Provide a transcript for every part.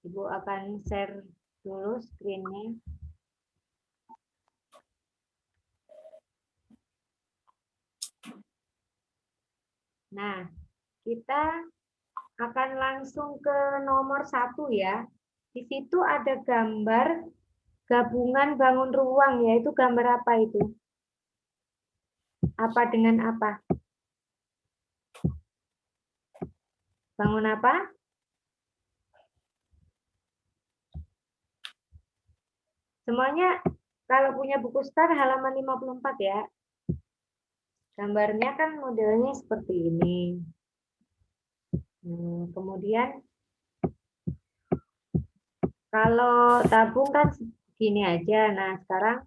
Ibu akan share dulu screen-nya. Nah, kita akan langsung ke nomor 1 ya. Di situ ada gambar gabungan bangun ruang, yaitu gambar apa itu? Apa dengan apa? Bangun apa? Semuanya kalau punya buku start halaman 54 ya. Gambarnya kan modelnya seperti ini. Kemudian kalau tabung kan gini aja. Nah, sekarang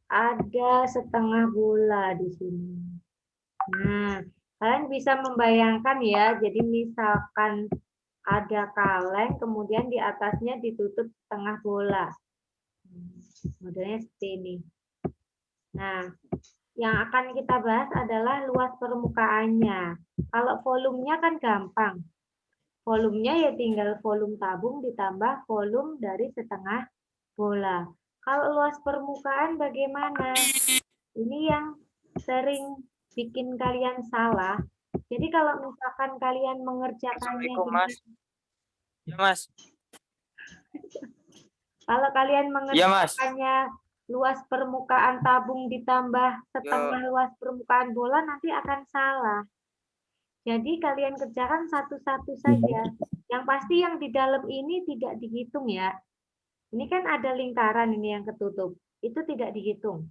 ada setengah bola di sini. Nah, kalian bisa membayangkan ya. Jadi misalkan ada kaleng, kemudian di atasnya ditutup setengah bola. Modelnya seperti ini. Nah, yang akan kita bahas adalah luas permukaannya. Kalau volumenya kan gampang. Volumenya ya tinggal volume tabung ditambah volume dari setengah bola. Kalau luas permukaan bagaimana? Ini yang sering bikin kalian salah. Jadi kalau misalkan kalian mengerjakannya Assalamualaikum, Mas. Ya, Mas. Kalau kalian Ya, Mas. mengerjakannya luas permukaan tabung ditambah setengah luas permukaan bola nanti akan salah. Jadi kalian kerjakan satu-satu saja. Yang pasti yang di dalam ini tidak dihitung ya. Ini kan ada lingkaran ini yang ketutup. Itu tidak dihitung.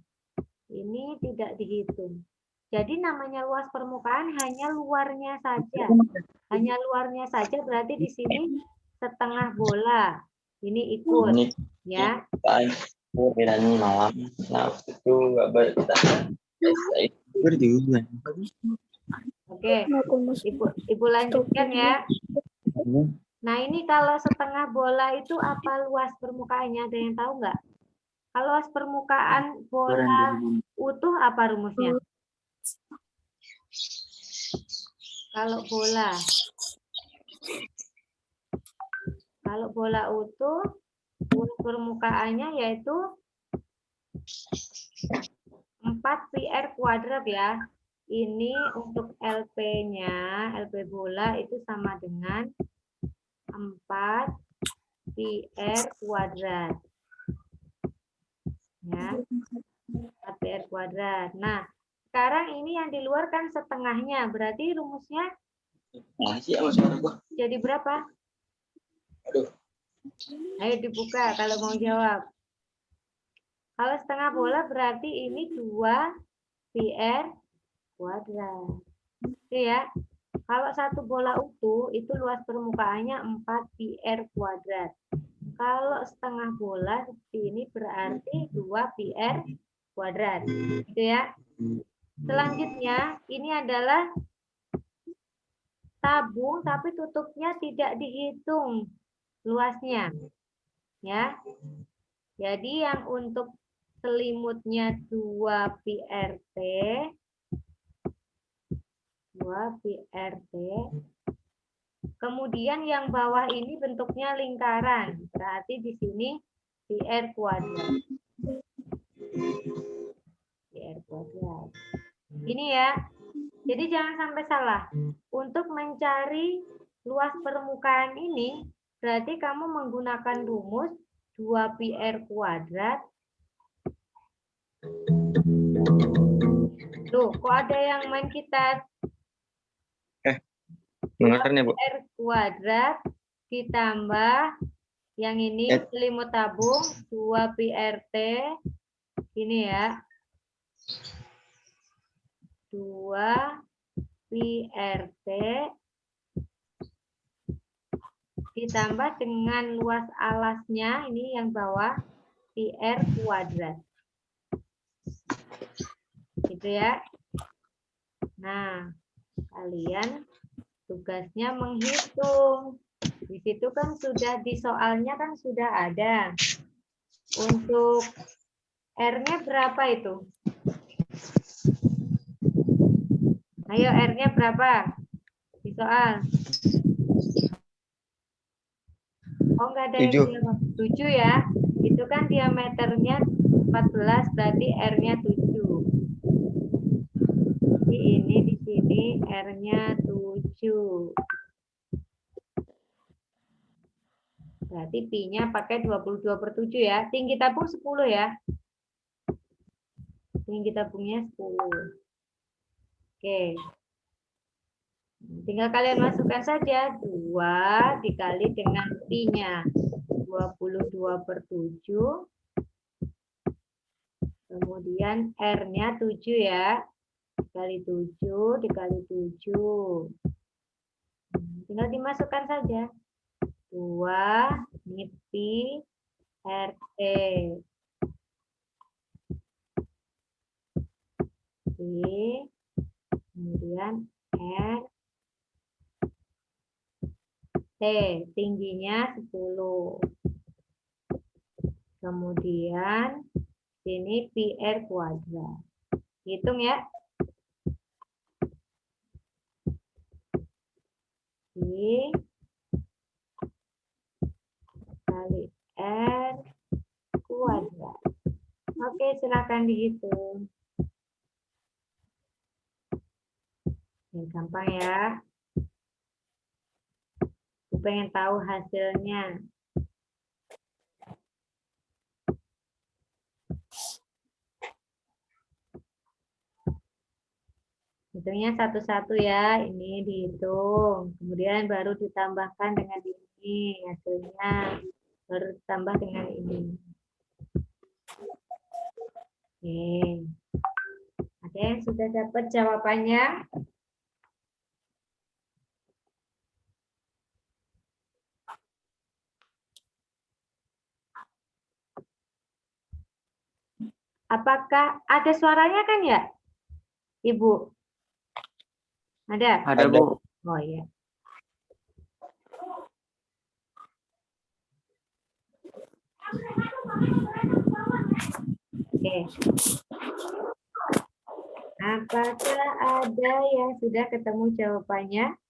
Ini tidak dihitung. Jadi namanya luas permukaan hanya luarnya saja. Hanya luarnya saja berarti di sini setengah bola. Ini ikut ya. Malam. Nah, itu nggak berita. Oke, Ibu lanjutkan ya. Nah, ini kalau setengah bola itu apa luas permukaannya? Ada yang tahu nggak? Kalau luas permukaan bola utuh apa rumusnya? Kalau bola utuh, luas permukaannya yaitu 4 pi r kuadrat ya. Ini untuk LP-nya, LP bola itu sama dengan 4 pi r kuadrat. Ya, 4 pi r kuadrat. Nah, sekarang ini yang di luar kan setengahnya, berarti rumusnya jadi berapa? Ayo dibuka kalau mau jawab. Kalau setengah bola berarti ini 2 pi r kuadrat. Itu ya. Kalau satu bola utuh itu luas permukaannya 4 pi r kuadrat. Kalau setengah bola seperti ini berarti 2 pi r kuadrat. Gitu ya. Selanjutnya ini adalah tabung tapi tutupnya tidak dihitung luasnya. Ya. Jadi yang untuk selimutnya 2 pi RT 2 pi RT. Kemudian yang bawah ini bentuknya lingkaran. Berarti di sini pi R kuadrat. Pi R kuadrat. Ini ya. Jadi jangan sampai salah. Untuk mencari luas permukaan ini berarti kamu menggunakan rumus 2 pi R kuadrat. Tuh, kok ada yang main kita? Mengerti, Bu? R kuadrat ditambah yang ini selimut tabung 2 pi RT. Ini ya. 2 pi RT ditambah dengan luas alasnya ini yang bawah pi R kuadrat. Gitu ya. Nah, kalian tugasnya menghitung. Di situ kan sudah di soalnya kan sudah ada. Untuk R-nya berapa itu? Ayo R-nya berapa? Di soal. Oh, enggak ada yang 7 ya. Itu kan diameternya 14, berarti R-nya 7. Jadi ini di sini R-nya 7. Berarti pi-nya pakai 22/7 ya. Tinggi tabung 10 ya. Tinggi tabungnya 10. Oke. Tinggal kalian masukkan saja 2 dikali dengan pi-nya 22/7. Kemudian R-nya 7 ya. Dikali 7 dikali 7. Tinggal dimasukkan saja. 2 ini pi RT. Kemudian R T, tingginya 10. Kemudian sini PR kuadrat. Hitung ya. Pi kali R kuadrat. Oke, silakan dihitung. Yang gampang ya. Aku pengen tahu hasilnya. Hitungnya satu-satu ya. Ini dihitung. Kemudian baru ditambahkan dengan ini hasilnya. Baru ditambah dengan ini. Oke. Ada yang sudah dapat jawabannya? Apakah ada suaranya kan ya, Ibu? Ada? Ada, Bu. Oh iya. Oke. Apakah ada yang sudah ketemu jawabannya?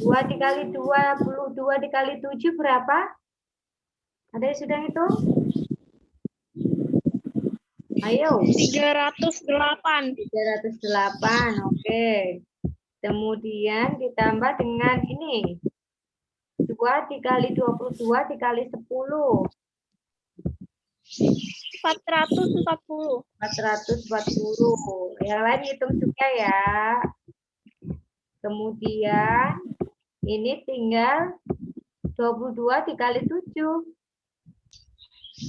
Dua dikali 22 dikali 7 berapa? Ada yang sudah hitung? Ayo. 308. 308, oke. Kemudian ditambah dengan ini. 2 dikali 22 dikali 10. 440. 440. Yang lain hitung juga ya. Kemudian ini tinggal 22 dikali 7.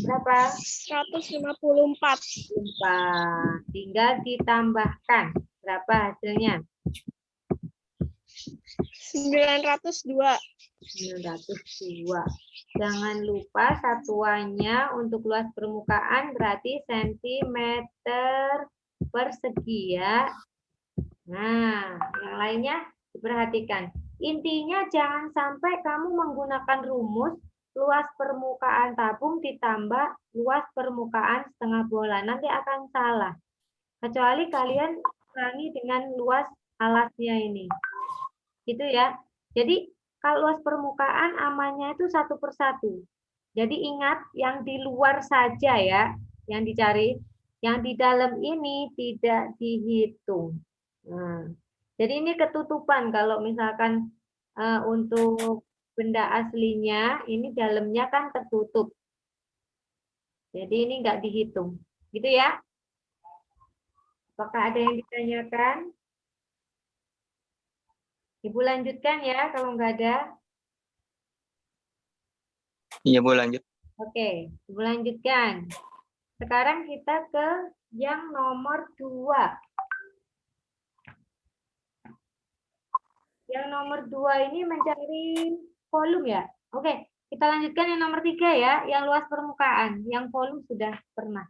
Berapa? 154. 4. Tinggal ditambahkan. Berapa hasilnya? 902. 902. Jangan lupa satuannya untuk luas permukaan berarti sentimeter persegi ya. Nah, yang lainnya diperhatikan. Intinya jangan sampai kamu menggunakan rumus luas permukaan tabung ditambah luas permukaan setengah bola. Nanti akan salah. Kecuali kalian kurangi dengan luas alasnya ini. Gitu ya. Jadi kalau luas permukaan amannya itu 1/1. Jadi ingat yang di luar saja ya yang dicari. Yang di dalam ini tidak dihitung. Nah, jadi ini ketutupan kalau misalkan untuk benda aslinya ini dalamnya kan tertutup. Jadi ini nggak dihitung. Gitu ya. Apakah ada yang ditanyakan? Ibu lanjutkan ya kalau nggak ada. Iya, Bu, lanjut. Oke, Ibu lanjutkan. Sekarang kita ke yang nomor 2. Yang nomor 2 ini mencari volume ya. Oke, kita lanjutkan yang nomor 3 ya, yang luas permukaan. Yang volume sudah pernah.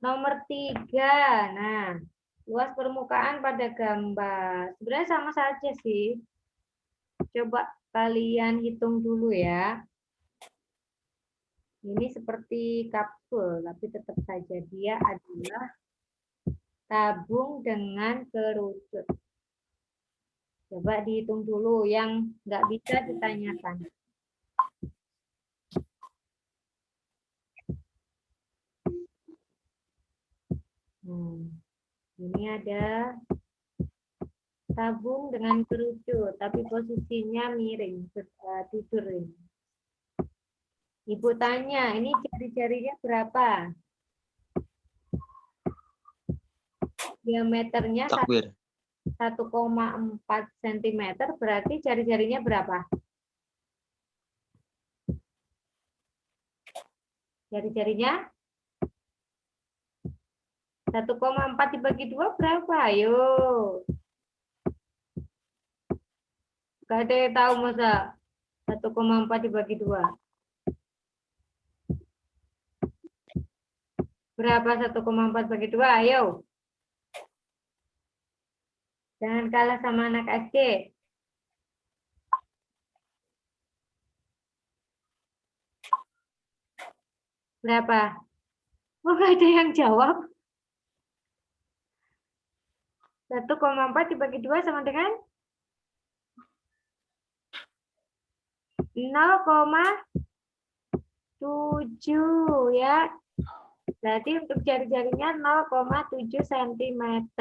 Nomor 3. Nah, Luas permukaan pada gambar. Sebenarnya sama saja sih. Coba kalian hitung dulu ya. Ini seperti kapsul, tapi tetap saja dia adalah tabung dengan kerucut. Coba dihitung dulu yang nggak bisa ditanyakan. Ini ada tabung dengan kerucut, tapi posisinya miring, tidur ini. Ibu tanya, ini jari-jarinya berapa? Diameternya Takbir. 1,4 cm, berarti jari-jarinya berapa? Jari-jarinya 1,4 dibagi 2 berapa? Ayo. Gak ada yang tahu masa 1,4 dibagi 2. Berapa 1,4 bagi 2? Ayo. Jangan kalah sama anak SD. Berapa? Oh, gak ada yang jawab. 1,4 dibagi 2 sama dengan 0,7 ya. Berarti untuk jari-jarinya 0,7 cm.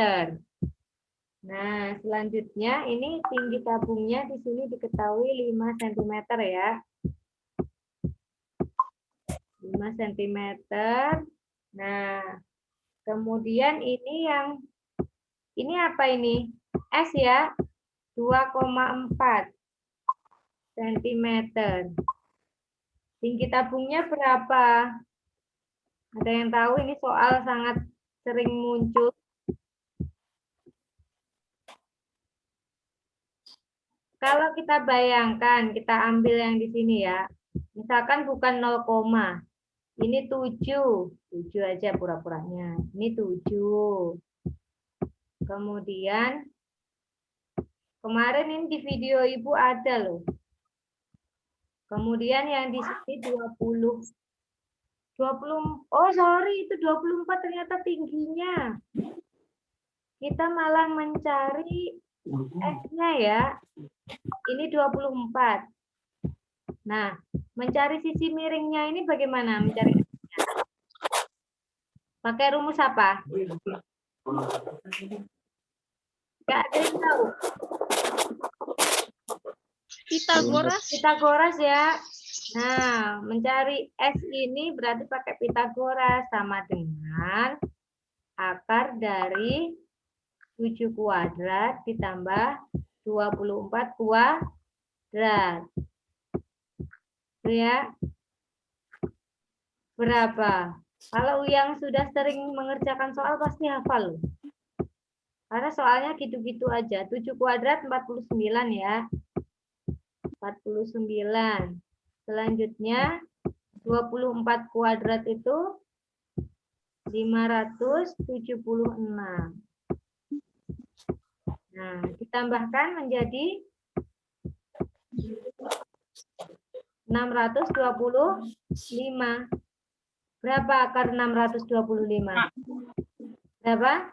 Nah, selanjutnya ini tinggi tabungnya di sini diketahui 5 cm ya. 5 cm. Nah, kemudian ini apa ini? S ya, 2,4 cm. Tinggi tabungnya berapa? Ada yang tahu? Ini soal sangat sering muncul. Kalau kita bayangkan, kita ambil yang di sini ya. Misalkan bukan 0, ini 7. 7 aja pura-puranya. Ini 7. Kemudian, kemarin ini di video Ibu ada loh. Kemudian yang di sini 20. Oh sorry, itu 24 ternyata tingginya. Kita malah mencari S-nya ya. Ini 24. Nah, mencari sisi miringnya ini bagaimana? Mencari S-nya? Pakai rumus apa? Gak ada yang tahu. Pitagoras. Pitagoras ya. Nah, mencari S ini berarti pakai Pitagoras, sama dengan akar dari 7 kuadrat ditambah 24 kuadrat. Itu ya. Berapa? Kalau yang sudah sering mengerjakan soal pasti hafal loh. Karena soalnya gitu-gitu aja. 7 kuadrat 49 ya. 49. Selanjutnya 24 kuadrat itu 576. Nah, ditambahkan menjadi 625. Berapa akar 625? Berapa?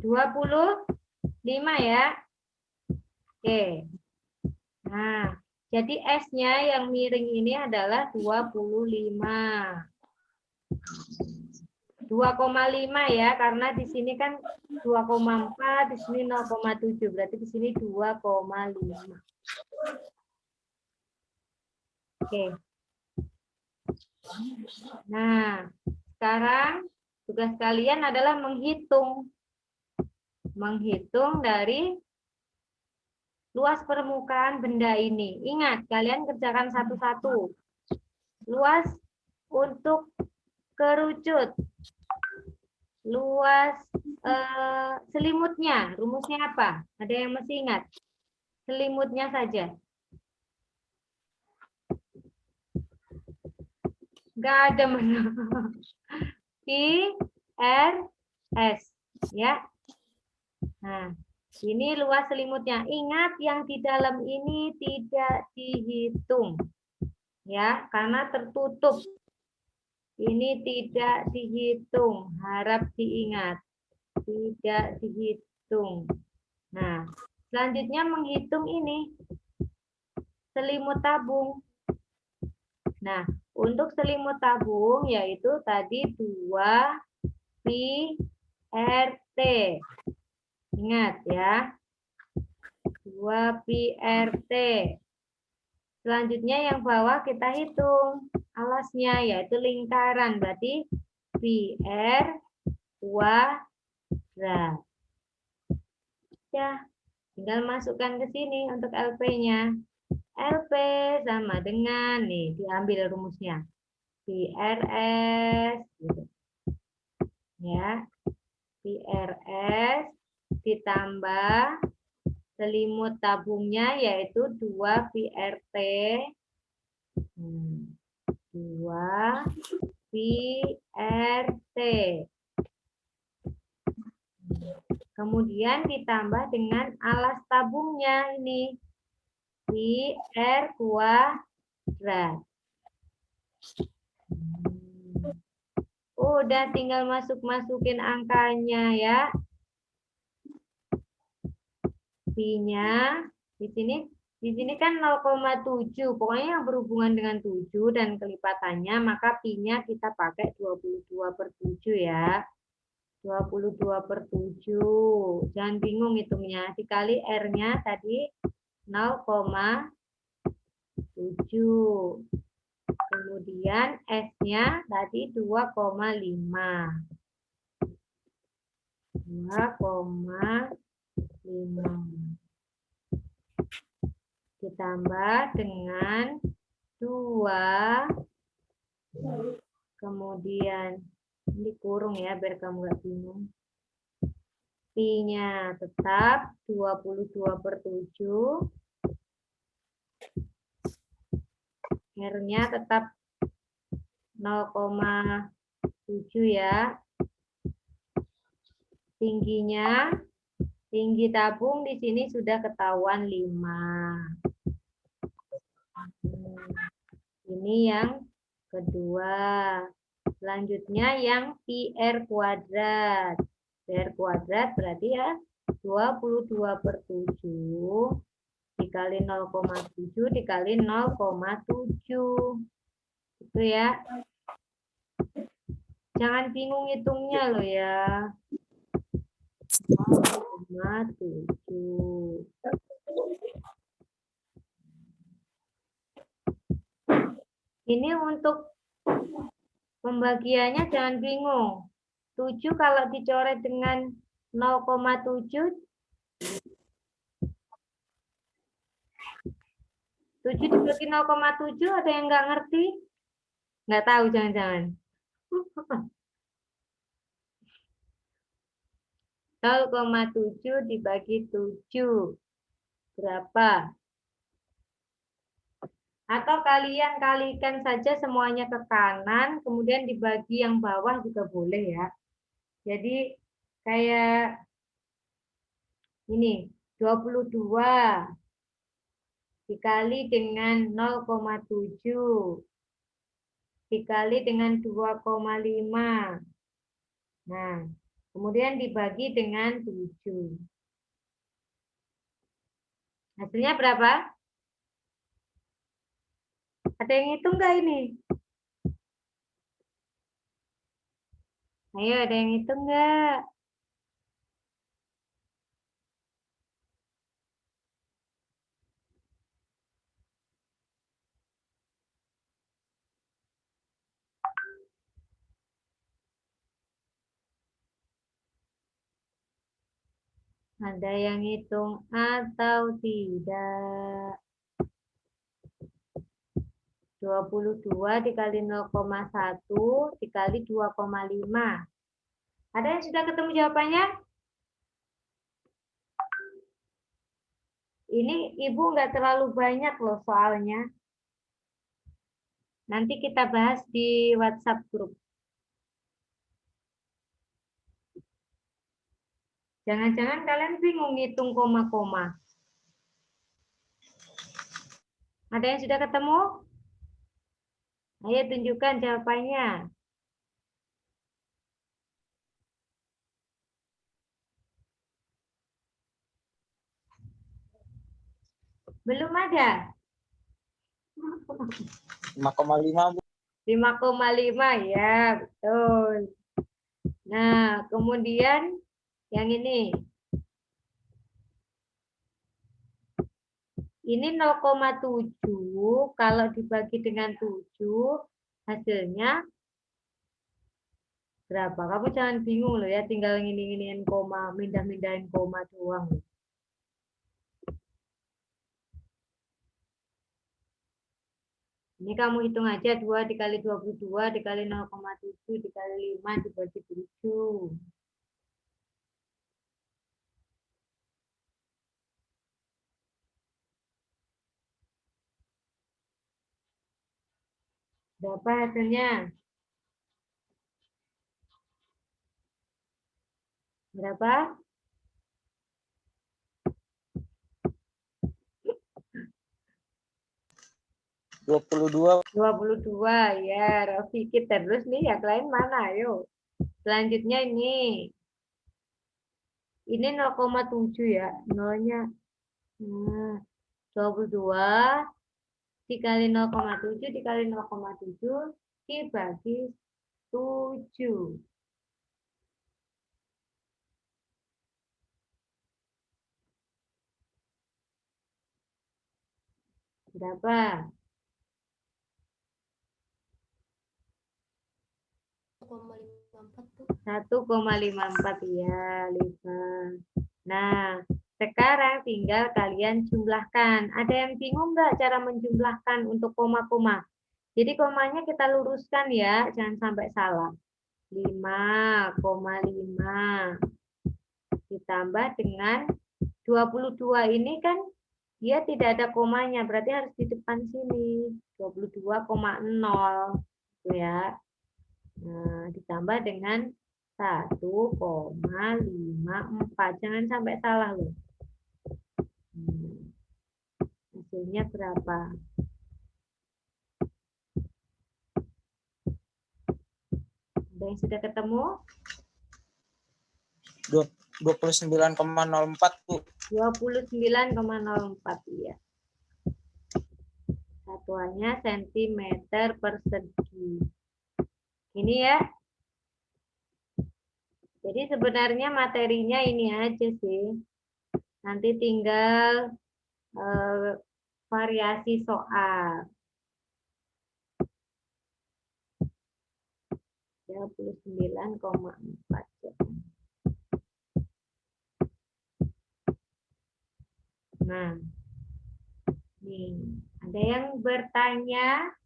25 ya. Oke. Nah, jadi S-nya yang miring ini adalah 25. 2,5 ya, karena di sini kan 2,4, di sini 0,7, berarti di sini 2,5. Oke. Nah, sekarang tugas kalian adalah menghitung dari luas permukaan benda ini. Ingat, kalian kerjakan satu-satu. Luas untuk kerucut. Luas selimutnya, rumusnya apa? Ada yang masih ingat? Selimutnya saja. Nggak ada mana. RS ya. Nah, ini luas selimutnya. Ingat yang di dalam ini tidak dihitung. Ya, karena tertutup. Ini tidak dihitung, harap diingat. Tidak dihitung. Nah, selanjutnya menghitung ini selimut tabung. Nah, untuk selimut tabung yaitu tadi 2 PRT. Ingat ya. 2 PRT. Selanjutnya yang bawah kita hitung alasnya yaitu lingkaran, berarti PR kuadrat. Ya, tinggal masukkan ke sini untuk LP-nya. LP sama dengan, nih diambil rumusnya. PRS, gitu. Ya, PRS ditambah selimut tabungnya yaitu 2 PRT. 2 PRT. Kemudian ditambah dengan alas tabungnya ini. PR kuadrat. Udah tinggal masukin angkanya ya. Pi-nya di sini kan 0,7. Pokoknya yang berhubungan dengan 7 dan kelipatannya, maka pi-nya kita pakai 22/7 ya. 22/7. Jangan bingung hitungnya. Dikali R-nya tadi 0,7. Kemudian S-nya tadi 2,5. 2,5. Ditambah dengan 2. Kemudian ini kurung ya biar kamu nggak bingung. Pi-nya tetap 22/7. R-nya tetap 0,7 ya. Tingginya, tinggi tabung di sini sudah ketahuan 5. Ini yang kedua. Selanjutnya yang PR kuadrat. PR kuadrat berarti ya 22/7 dikali 0,7 dikali 0,7. Itu ya. Jangan bingung hitungnya loh ya. 0,7. Ini untuk pembagiannya jangan bingung. 7 kalau dicoret dengan 0,7. 7 dibagi 0,7 ada yang nggak ngerti? Nggak tahu jangan-jangan. 0,7 dibagi 7. Berapa? Atau kalian kalikan saja semuanya ke kanan, kemudian dibagi yang bawah juga boleh ya. Jadi kayak ini, 22 dikali dengan 0,7 dikali dengan 2,5. Nah, kemudian dibagi dengan 7. Hasilnya berapa? Ada yang hitung nggak ini? Ayo, ada yang hitung nggak? Ada yang hitung atau tidak? 22 dikali 0,1 dikali 2,5. Ada yang sudah ketemu jawabannya? Ini Ibu nggak terlalu banyak loh soalnya. Nanti kita bahas di WhatsApp grup. Jangan-jangan kalian bingung ngitung koma-koma. Ada yang sudah ketemu? Ayo tunjukkan jawabannya. Belum ada? 5,5 Bu. 5,5 ya, betul. Nah, kemudian yang ini. Ini 0,7 kalau dibagi dengan 7 hasilnya berapa? Kamu jangan bingung loh ya, tinggal ngini-nginiin koma, mindah-mindahin koma doang. Ini kamu hitung aja 2 dikali 22 dikali 0,7 dikali 5 dibagi 7. Berapa hasilnya? Berapa? 22. 22 ya, Rafiki terus nih yang lain mana? Ayo. Selanjutnya ini. Ini 0,7 ya, nolnya. Nah, 22 dikali 0,7 dikali 0,7 dibagi 7. Berapa? 1,54 ya, Lisa. Nah, sekarang tinggal kalian jumlahkan. Ada yang bingung nggak cara menjumlahkan untuk koma-koma? Jadi komanya kita luruskan ya, jangan sampai salah. 5,5 ditambah dengan 22 ini kan dia tidak ada komanya, berarti harus di depan sini. 22,0 gitu ya. Nah, ditambah dengan 1,54. Jangan sampai salah loh. Hasilnya berapa? Ada yang sudah ketemu? 29,04 Bu. 29,04 ya. Satuannya sentimeter persegi. Ini ya. Jadi sebenarnya materinya ini aja sih. Nanti tinggal variasi soal. 39,4. Nah, nih ada yang bertanya.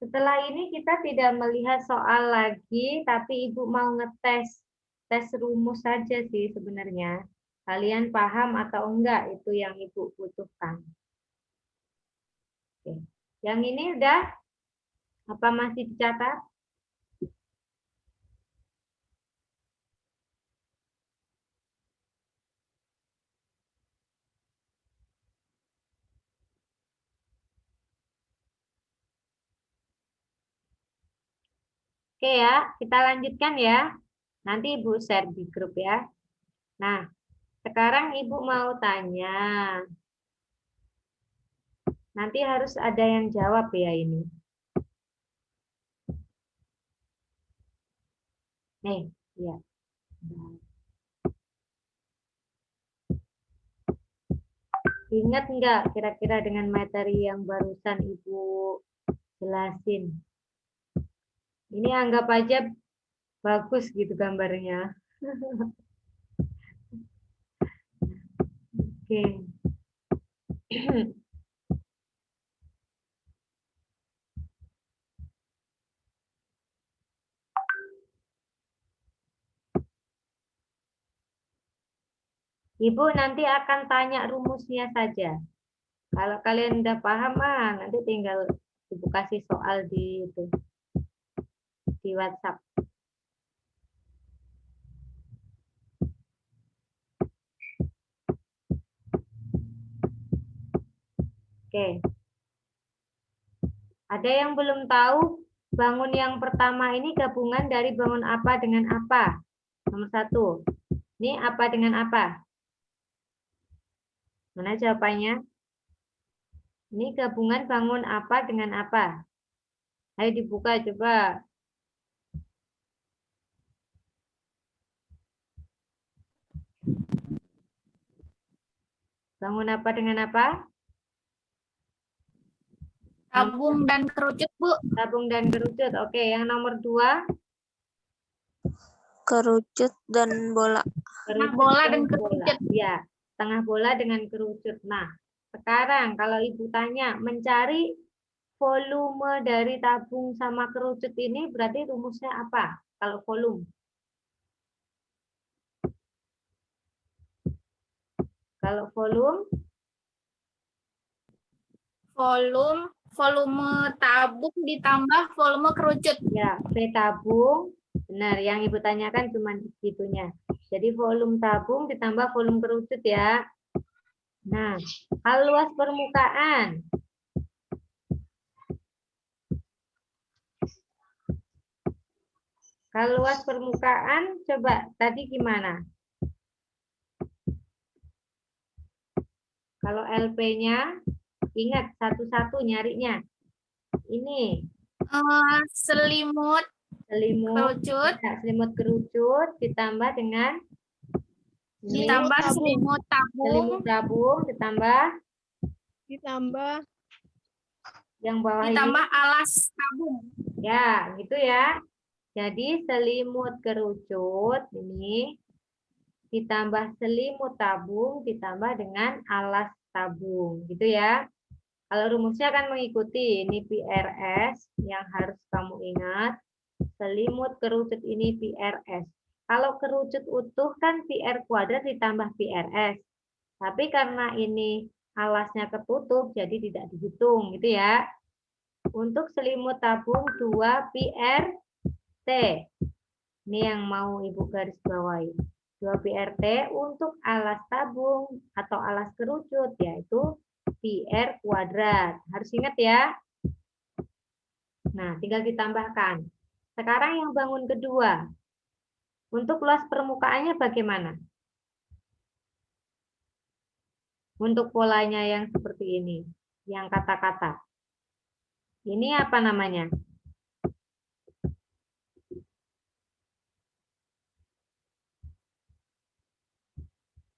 Setelah ini kita tidak melihat soal lagi, tapi Ibu mau ngetes tes rumus saja sih sebenarnya. Kalian paham atau enggak itu yang Ibu butuhkan. Oke. Yang ini udah? Apa masih dicatat? Oke ya, kita lanjutkan ya. Nanti Ibu share di grup ya. Nah, sekarang Ibu mau tanya. Nanti harus ada yang jawab ya ini. Nih, ya. Ingat enggak kira-kira dengan materi yang barusan Ibu jelasin? Ini anggap aja bagus gitu gambarnya. Oke. Ibu nanti akan tanya rumusnya saja. Kalau kalian udah paham, nanti tinggal Ibu kasih soal di itu di WhatsApp. Oke. Ada yang belum tahu bangun yang pertama ini gabungan dari bangun apa dengan apa? Nomor 1. Ini apa dengan apa? Mana jawabannya? Ini gabungan bangun apa dengan apa? Ayo dibuka coba. Bangun apa dengan apa? Tabung dan kerucut, Bu. Tabung dan kerucut. Oke, yang nomor 2. Kerucut dan bola. Kerucut bola dan bola. kerucut. Ya, tengah bola dengan kerucut. Nah, sekarang kalau Ibu tanya mencari volume dari tabung sama kerucut ini berarti rumusnya apa? Kalau volume. Kalau volume, Volume tabung ditambah volume kerucut. ya V tabung. Benar, yang Ibu tanyakan cuma gitunya. Jadi volume tabung ditambah volume kerucut ya. Nah, hal luas permukaan. Kalau luas permukaan, coba tadi gimana? Kalau LP-nya, ingat satu-satu nyarinya. Ini. Selimut kerucut Ya, selimut kerucut ditambah dengan ditambah selimut tabung ditambah yang bawah ditambah ini. alas tabung. Ya, gitu ya. Jadi selimut kerucut ini ditambah selimut tabung ditambah dengan alas tabung, gitu ya. Kalau rumusnya akan mengikuti ini PRS yang harus kamu ingat. Selimut kerucut ini PRS. Kalau kerucut utuh kan PR kuadrat ditambah PRS. Tapi karena ini alasnya ketutup jadi tidak dihitung, gitu ya. Untuk selimut tabung 2 PRT. Ini yang mau Ibu garis bawahi. 2 PRT untuk alas tabung atau alas kerucut yaitu PR kuadrat. Harus ingat ya. Nah, tinggal ditambahkan. Sekarang yang bangun kedua. Untuk luas permukaannya bagaimana? Untuk polanya yang seperti ini. Yang kata-kata. Ini apa namanya?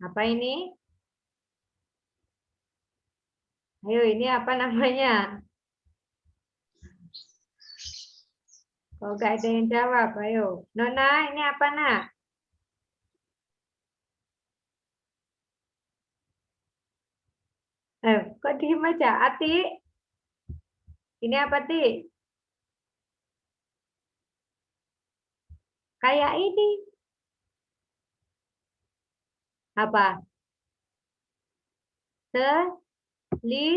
Apa ini? Ayo, ini apa namanya? Kalau nggak ada yang jawab, ayo. Nona, ini apa, Nak? Kok diem aja? Ati? Ini apa, Ti? Kayak ini. Apa? Selimut.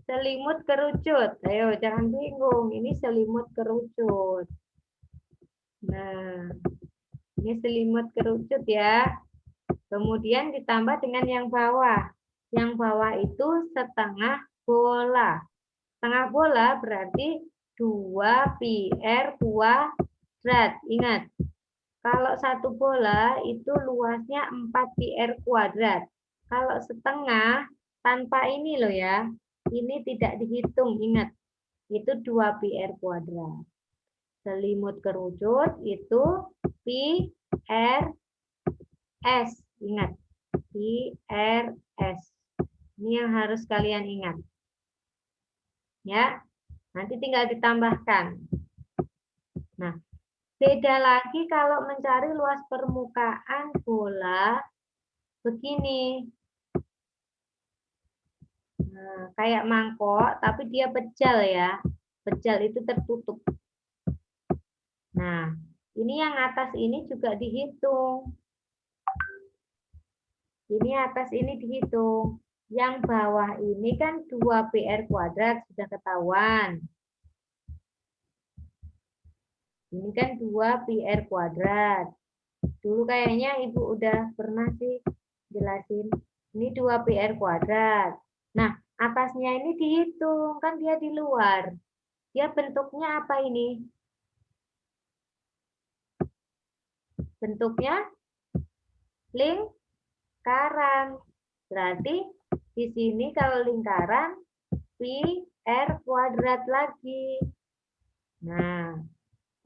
Selimut kerucut. Ayo, jangan bingung. Ini selimut kerucut. Nah, ini selimut kerucut ya. Kemudian ditambah dengan yang bawah. Yang bawah itu setengah bola. Setengah bola berarti 2 PR kuadrat. Ingat, kalau satu bola itu luasnya 4 PR kuadrat. Kalau setengah, tanpa ini loh ya, ini tidak dihitung, ingat. Itu 2 PR kuadrat. Selimut kerucut itu PRS. Ingat, PRS. Ini yang harus kalian ingat. Ya, nanti tinggal ditambahkan. Nah, beda lagi kalau mencari luas permukaan bola begini. Nah, kayak mangkok, tapi dia pejal ya. Pejal itu tertutup. Nah, ini yang atas ini juga dihitung. Ini atas ini dihitung. Yang bawah ini kan 2 PR kuadrat sudah ketahuan. Ini kan 2 PR kuadrat. Dulu kayaknya Ibu udah pernah sih jelasin. Ini 2 PR kuadrat. Nah, atasnya ini dihitung, kan dia di luar. Dia bentuknya apa ini? Bentuknya lingkaran. Berarti di sini kalau lingkaran, pi r kuadrat lagi. Nah,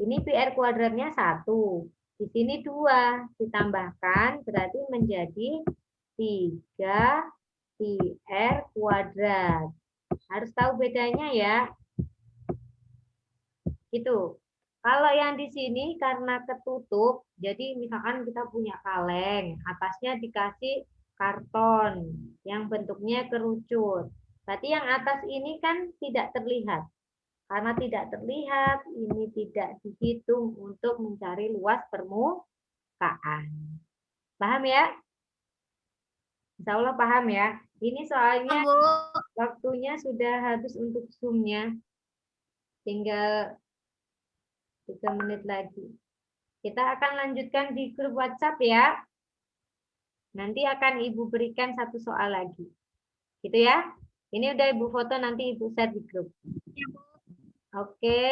ini pi r kuadratnya 1. Di sini 2. Ditambahkan berarti menjadi 3 pi r kuadrat. Harus tahu bedanya ya. Gitu. Kalau yang di sini karena ketutup, jadi misalkan kita punya kaleng, atasnya dikasih karton yang bentuknya kerucut. Berarti yang atas ini kan tidak terlihat. Karena tidak terlihat, ini tidak dihitung untuk mencari luas permukaan. Paham ya? Insya Allah paham ya. Ini soalnya Bu. waktunya sudah habis untuk Zoom-nya. Tinggal 3 menit lagi. Kita akan lanjutkan di grup WhatsApp ya. Nanti akan Ibu berikan 1 soal lagi. Gitu ya. Ini udah Ibu foto, nanti Ibu share di grup. Oke,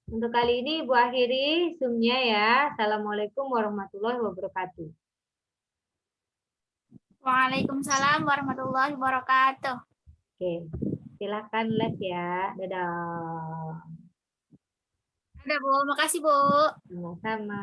untuk kali ini Ibu akhiri Zoom-nya ya. Assalamualaikum warahmatullahi wabarakatuh. Waalaikumsalam warahmatullahi wabarakatuh. Oke, silakan les ya. Dadah. Ada Bu, makasih Bu. Sama-sama.